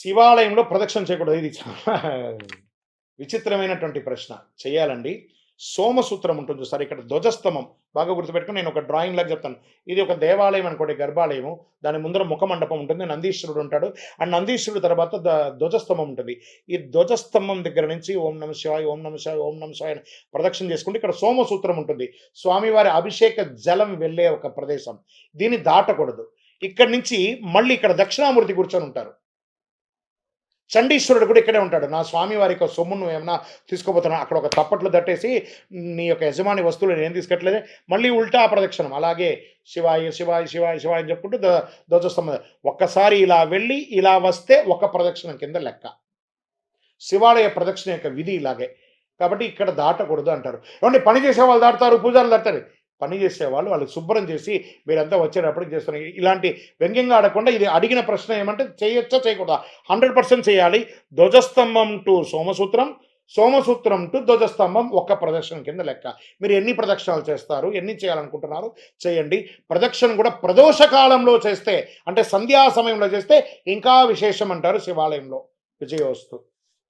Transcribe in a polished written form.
శివాలయంలో ప్రదక్షిణ చేయకూడదు. ఇది చాలా విచిత్రమైనటువంటి ప్రశ్న. చేయాలండి. సోమసూత్రం ఉంటుంది చూసారా? ఇక్కడ ధ్వజస్తంభం బాగా గుర్తుపెట్టుకొని నేను ఒక డ్రాయింగ్ లాగా చెప్తాను. ఇది ఒక దేవాలయం అనుకోండి, గర్భాలయము. దాని ముందర ముఖమండపం ఉంటుంది. నందీశ్వరుడు ఉంటాడు. అండ్ నందీశ్వరుడు తర్వాత ధ్వజస్తంభం ఉంటుంది. ఈ ధ్వజస్తంభం దగ్గర నుంచి ఓం నమ శివాయ, ఓం నమ శివాయ, ఓం నమ శివాయ అని ప్రదక్షిణ చేసుకుంటే ఇక్కడ సోమసూత్రం ఉంటుంది. స్వామివారి అభిషేక జలం వెళ్ళే ఒక ప్రదేశం. దీన్ని దాటకూడదు. ఇక్కడి నుంచి మళ్ళీ ఇక్కడ దక్షిణామూర్తి కూర్చొని ఉంటారు. చండీశ్వరుడు కూడా ఇక్కడే ఉంటాడు. నా స్వామి వారి యొక్క సొమ్మును ఏమన్నా తీసుకోబోతున్నాను, అక్కడ ఒక తప్పట్లు తట్టేసి నీ యొక్క యజమాని వస్తువులు నేను తీసుకెట్లేదే, మళ్ళీ ఉల్టా ప్రదక్షిణం. అలాగే శివాయ శివాయ శివాయ శివాయ అని చెప్పుకుంటూ ధ్వజస్తంభం ఒక్కసారి ఇలా వెళ్ళి ఇలా వస్తే ఒక ప్రదక్షిణం కింద లెక్క. శివాలయ ప్రదక్షిణ యొక్క విధి ఇలాగే. కాబట్టి ఇక్కడ దాటకూడదు అంటారు. ఏమంటే పని చేసే వాళ్ళు దాటుతారు, పూజారులు దాటుతారు. పని చేసేవాళ్ళు వాళ్ళు శుభ్రం చేసి మీరంతా వచ్చేటప్పటికి చేస్తున్నారు. ఇలాంటి వ్యంగ్యంగా ఆడకుండా ఇది అడిగిన ప్రశ్న ఏమంటే చేయొచ్చా చేయకూడదా? 100% చేయాలి. ధ్వజస్తంభం టు సోమసూత్రం, సోమసూత్రం టు ధ్వజస్తంభం ఒక్క ప్రదక్షిణ కింద లెక్క. మీరు ఎన్ని ప్రదక్షిణాలు చేస్తారు, ఎన్ని చేయాలనుకుంటున్నారు చేయండి. ప్రదక్షిణ కూడా ప్రదోష కాలంలో చేస్తే, అంటే సంధ్యా సమయంలో చేస్తే ఇంకా విశేషం అంటారు శివాలయంలో. విజయోస్తు.